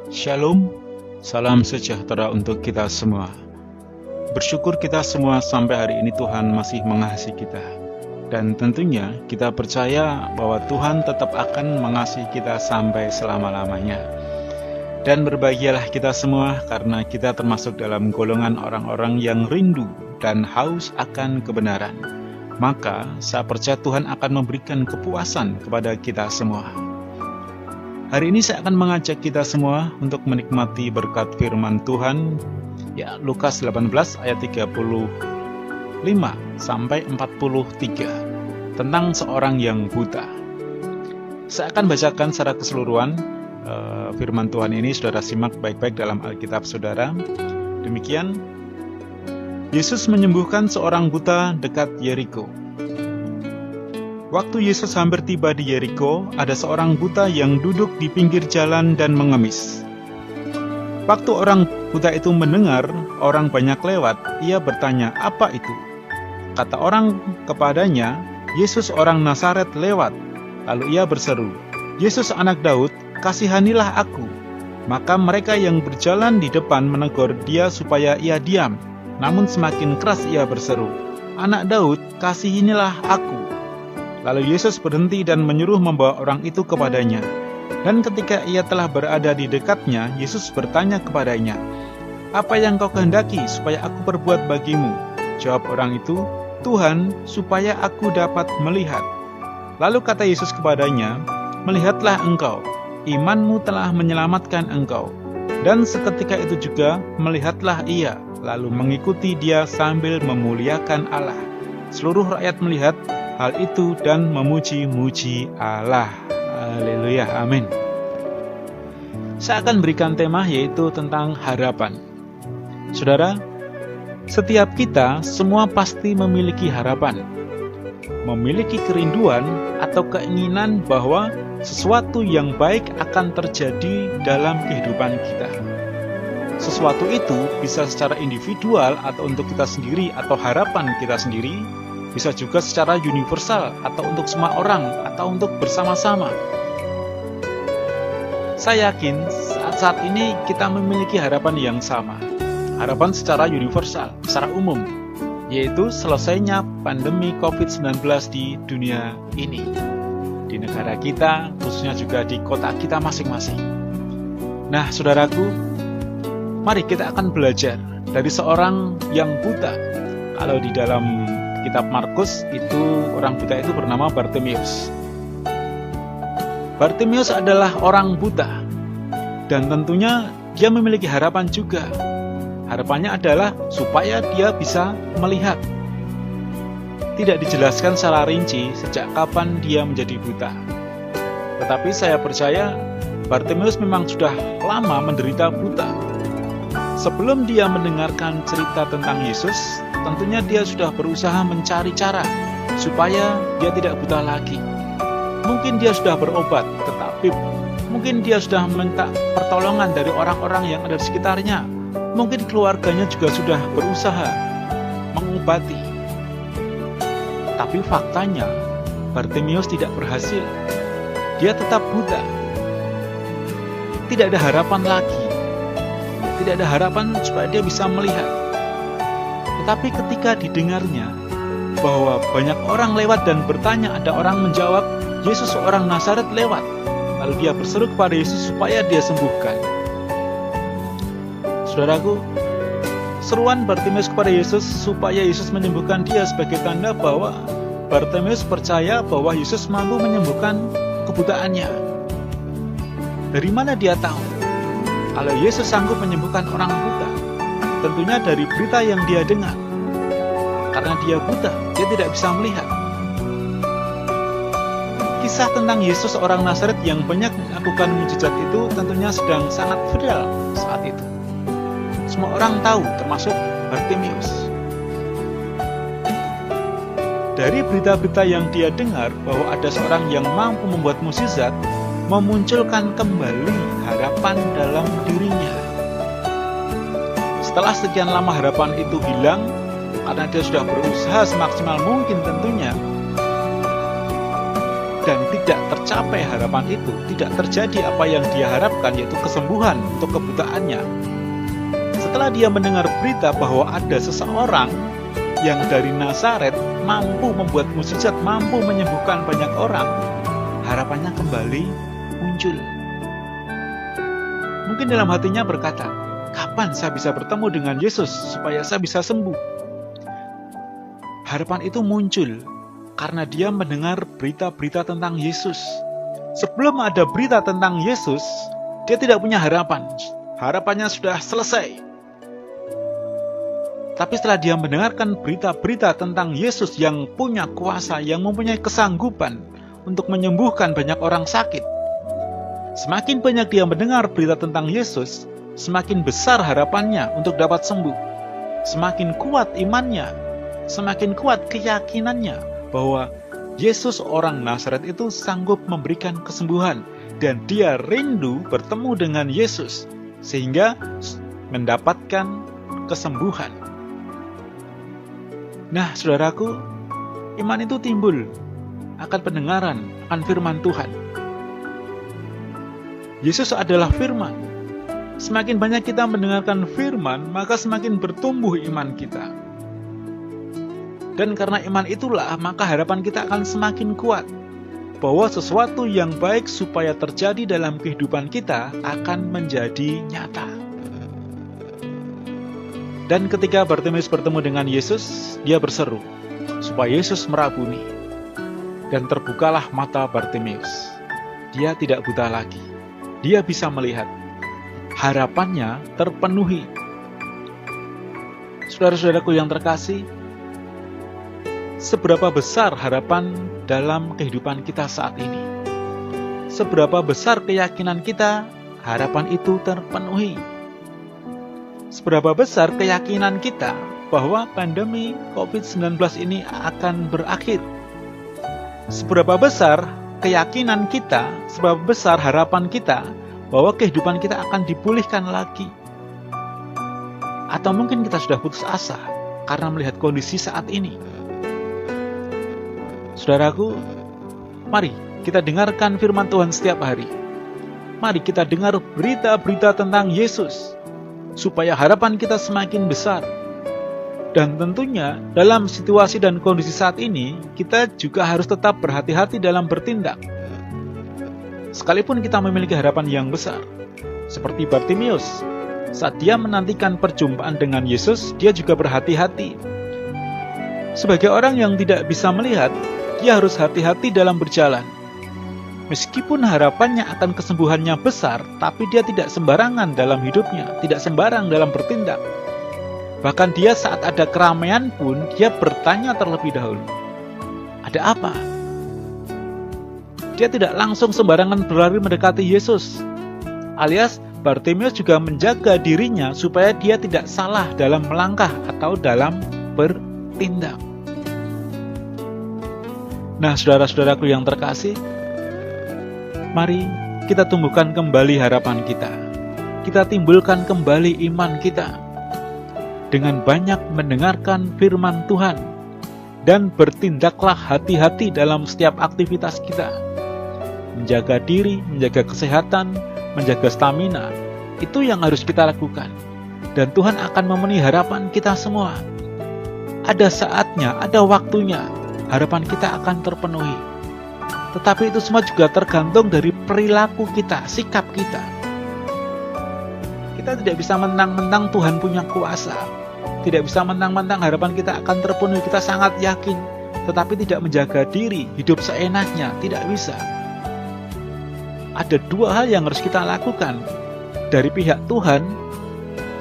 Shalom, salam sejahtera untuk kita semua. Bersyukur kita semua sampai hari ini Tuhan masih mengasihi kita. Dan tentunya kita percaya bahwa Tuhan tetap akan mengasihi kita sampai selama-lamanya. Dan berbahagialah kita semua karena kita termasuk dalam golongan orang-orang yang rindu dan haus akan kebenaran. Maka saya percaya Tuhan akan memberikan kepuasan kepada kita semua. Hari ini saya akan mengajak kita semua untuk menikmati berkat firman Tuhan, ya, Lukas 18 ayat 35 sampai 43 tentang seorang yang buta. Saya akan bacakan secara keseluruhan firman Tuhan ini, saudara simak baik-baik dalam Alkitab saudara. Demikian, Yesus menyembuhkan seorang buta dekat Yeriko. Waktu Yesus hampir tiba di Yeriko, ada seorang buta yang duduk di pinggir jalan dan mengemis. Waktu orang buta itu mendengar orang banyak lewat, ia bertanya, "Apa itu?" Kata orang kepadanya, "Yesus orang Nazaret lewat." Lalu ia berseru, "Yesus anak Daud, kasihanilah aku." Maka mereka yang berjalan di depan menegur dia supaya ia diam. Namun semakin keras ia berseru, "Anak Daud, kasihanilah aku." Lalu Yesus berhenti dan menyuruh membawa orang itu kepadanya. Dan ketika ia telah berada di dekatnya, Yesus bertanya kepadanya, "Apa yang kau kehendaki supaya aku perbuat bagimu?" Jawab orang itu, "Tuhan, supaya aku dapat melihat." Lalu kata Yesus kepadanya, "Melihatlah engkau, imanmu telah menyelamatkan engkau." Dan seketika itu juga melihatlah ia, lalu mengikuti dia sambil memuliakan Allah. Seluruh rakyat melihat hal itu dan memuji-muji Allah. Haleluya, amin. Saya akan berikan tema yaitu tentang harapan. Saudara, setiap kita semua pasti memiliki harapan, memiliki kerinduan atau keinginan bahwa sesuatu yang baik akan terjadi dalam kehidupan kita. Sesuatu itu bisa secara individual atau untuk kita sendiri atau harapan kita sendiri, bisa juga secara universal atau untuk semua orang atau untuk bersama-sama. Saya yakin saat ini kita memiliki harapan yang sama. Harapan secara universal, secara umum, yaitu selesainya pandemi COVID-19 di dunia ini. Di negara kita, khususnya juga di kota kita masing-masing. Nah, saudaraku, mari kita akan belajar dari seorang yang buta. Kalau di dalam kitab Markus, itu orang buta itu bernama Bartimeus. Bartimeus adalah orang buta, dan tentunya dia memiliki harapan juga. Harapannya adalah supaya dia bisa melihat. Tidak dijelaskan secara rinci sejak kapan dia menjadi buta. Tetapi saya percaya Bartimeus memang sudah lama menderita buta. Sebelum dia mendengarkan cerita tentang Yesus, tentunya dia sudah berusaha mencari cara supaya dia tidak buta lagi. Mungkin dia sudah berobat ke tabib, mungkin dia sudah minta pertolongan dari orang-orang yang ada di sekitarnya, mungkin keluarganya juga sudah berusaha mengobati. Tapi faktanya, Bartimeus tidak berhasil. Dia tetap buta. Tidak ada harapan lagi. Tidak ada harapan supaya dia bisa melihat. Tetapi ketika didengarnya bahwa banyak orang lewat dan bertanya, ada orang menjawab, "Yesus seorang Nazaret lewat." Lalu dia berseru kepada Yesus supaya dia sembuhkan. Saudaraku, seruan Bartimeus kepada Yesus supaya Yesus menyembuhkan dia sebagai tanda bahwa Bartimeus percaya bahwa Yesus mampu menyembuhkan kebutaannya. Dari mana dia tahu kalau Yesus sanggup menyembuhkan orang buta? Tentunya dari berita yang dia dengar. Karena dia buta, dia tidak bisa melihat. Kisah tentang Yesus orang Nazaret yang banyak melakukan mujizat itu tentunya sedang sangat viral saat itu. Semua orang tahu, termasuk Bartimeus. Dari berita-berita yang dia dengar bahwa ada seorang yang mampu membuat mukjizat, memunculkan kembali harapan dalam dirinya. Setelah sekian lama harapan itu hilang, karena dia sudah berusaha semaksimal mungkin tentunya, dan tidak tercapai harapan itu, tidak terjadi apa yang dia harapkan, yaitu kesembuhan untuk kebutaannya. Setelah dia mendengar berita bahwa ada seseorang yang dari Nazaret mampu membuat mukjizat, mampu menyembuhkan banyak orang, harapannya kembali muncul. Mungkin dalam hatinya berkata, kapan saya bisa bertemu dengan Yesus supaya saya bisa sembuh? Harapan itu muncul karena dia mendengar berita-berita tentang Yesus. Sebelum ada berita tentang Yesus, dia tidak punya harapan. Harapannya sudah selesai. Tapi setelah dia mendengarkan berita-berita tentang Yesus yang punya kuasa, yang mempunyai kesanggupan untuk menyembuhkan banyak orang sakit, semakin banyak dia mendengar berita tentang Yesus, semakin besar harapannya untuk dapat sembuh. Semakin kuat imannya, semakin kuat keyakinannya bahwa Yesus orang Nazaret itu sanggup memberikan kesembuhan, dan dia rindu bertemu dengan Yesus sehingga mendapatkan kesembuhan. Nah, saudaraku, iman itu timbul akan pendengaran akan firman Tuhan. Yesus adalah firman. Semakin banyak kita mendengarkan firman, maka semakin bertumbuh iman kita. Dan karena iman itulah, maka harapan kita akan semakin kuat bahwa sesuatu yang baik supaya terjadi dalam kehidupan kita akan menjadi nyata. Dan ketika Bartimeus bertemu dengan Yesus, dia berseru supaya Yesus merabuni. Dan terbukalah mata Bartimeus. Dia tidak buta lagi. Dia bisa melihat. Harapannya terpenuhi. Saudara-saudaraku yang terkasih, seberapa besar harapan dalam kehidupan kita saat ini? Seberapa besar keyakinan kita harapan itu terpenuhi? Seberapa besar keyakinan kita bahwa pandemi COVID-19 ini akan berakhir? Seberapa besar keyakinan kita, seberapa besar harapan kita bahwa kehidupan kita akan dipulihkan lagi? Atau mungkin kita sudah putus asa karena melihat kondisi saat ini? Saudaraku, mari kita dengarkan firman Tuhan setiap hari. Mari kita dengar berita-berita tentang Yesus, supaya harapan kita semakin besar. Dan tentunya dalam situasi dan kondisi saat ini, kita juga harus tetap berhati-hati dalam bertindak. Sekalipun kita memiliki harapan yang besar, seperti Bartimeus, saat dia menantikan perjumpaan dengan Yesus, dia juga berhati-hati. Sebagai orang yang tidak bisa melihat, dia harus hati-hati dalam berjalan. Meskipun harapannya akan kesembuhannya besar, tapi dia tidak sembarangan dalam hidupnya, tidak sembarang dalam bertindak. Bahkan dia saat ada keramaian pun, dia bertanya terlebih dahulu, ada apa? Dia tidak langsung sembarangan berlari mendekati Yesus. Alias, Bartimeus juga menjaga dirinya supaya dia tidak salah dalam melangkah atau dalam bertindak. Nah, saudara-saudaraku yang terkasih, mari kita tumbuhkan kembali harapan kita. Kita timbulkan kembali iman kita dengan banyak mendengarkan firman Tuhan, dan bertindaklah hati-hati dalam setiap aktivitas kita. Menjaga diri, menjaga kesehatan, menjaga stamina, itu yang harus kita lakukan. Dan Tuhan akan memenuhi harapan kita semua. Ada saatnya, ada waktunya, harapan kita akan terpenuhi. Tetapi itu semua juga tergantung dari perilaku kita, sikap kita. Kita tidak bisa mentang-mentang Tuhan punya kuasa. Tidak bisa mentang-mentang harapan kita akan terpenuhi. Kita sangat yakin, tetapi tidak menjaga diri, hidup seenaknya, tidak bisa. Ada dua hal yang harus kita lakukan dari pihak Tuhan,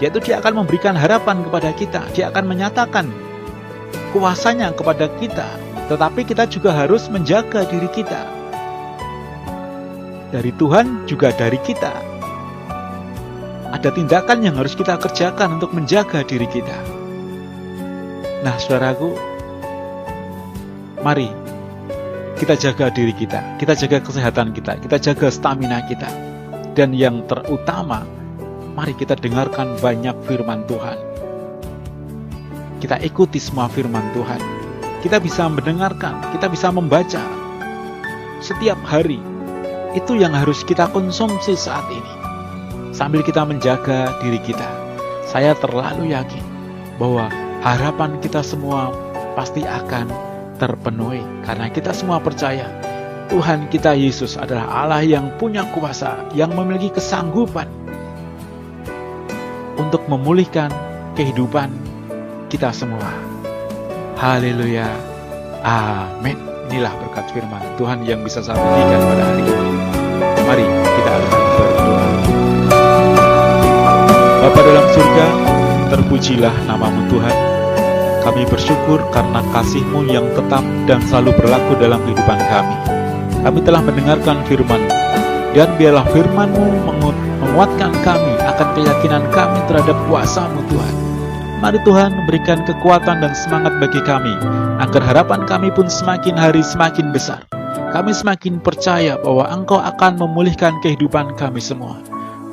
yaitu Dia akan memberikan harapan kepada kita. Dia akan menyatakan kuasanya kepada kita, tetapi kita juga harus menjaga diri kita. Dari Tuhan juga dari kita. Ada tindakan yang harus kita kerjakan untuk menjaga diri kita. Nah, saudaraku, mari kita jaga diri kita, kita jaga kesehatan kita, kita jaga stamina kita. Dan yang terutama, mari kita dengarkan banyak firman Tuhan. Kita ikuti semua firman Tuhan. Kita bisa mendengarkan, kita bisa membaca. setiap hari. Itu yang harus kita konsumsi saat ini, sambil kita menjaga diri kita. Saya terlalu yakin bahwa harapan kita semua pasti akan terpenuhi, karena kita semua percaya Tuhan kita Yesus adalah Allah yang punya kuasa, yang memiliki kesanggupan untuk memulihkan kehidupan kita semua. Haleluya. Amin. Inilah berkat firman Tuhan yang bisa saya bagikan pada hari ini. Mari kita akan berdoa. Bapa dalam surga, terpujilah namamu Tuhan. Kami bersyukur karena kasih-Mu yang tetap dan selalu berlaku dalam kehidupan kami. Kami telah mendengarkan firman, dan biarlah firman-Mu menguatkan kami akan keyakinan kami terhadap kuasa-Mu Tuhan. Mari Tuhan berikan kekuatan dan semangat bagi kami, agar harapan kami pun semakin hari semakin besar. Kami semakin percaya bahwa Engkau akan memulihkan kehidupan kami semua,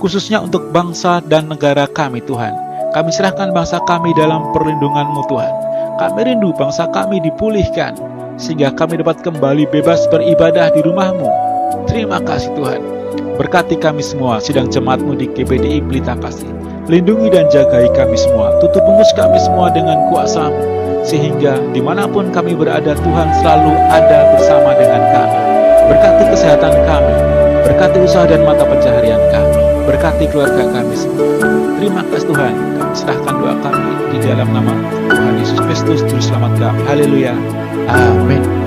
khususnya untuk bangsa dan negara kami Tuhan. Kami serahkan bangsa kami dalam perlindungan-Mu Tuhan. Kami rindu bangsa kami dipulihkan, sehingga kami dapat kembali bebas beribadah di rumah-Mu. Terima kasih Tuhan. Berkati kami semua, sidang jemaat-Mu di GPDI Pelita Kasih. Lindungi dan jagai kami semua, tutup bungkus kami semua dengan kuasa-Mu, sehingga dimanapun kami berada, Tuhan selalu ada bersama dengan kami. Berkati kesehatan kami, berkati usaha dan mata pencaharian kami, berkati keluarga kami semua. Terima kasih Tuhan, kami serahkan doa kami di dalam nama Tuhan Yesus Kristus, Juru Selamat kami. Haleluya. Amin.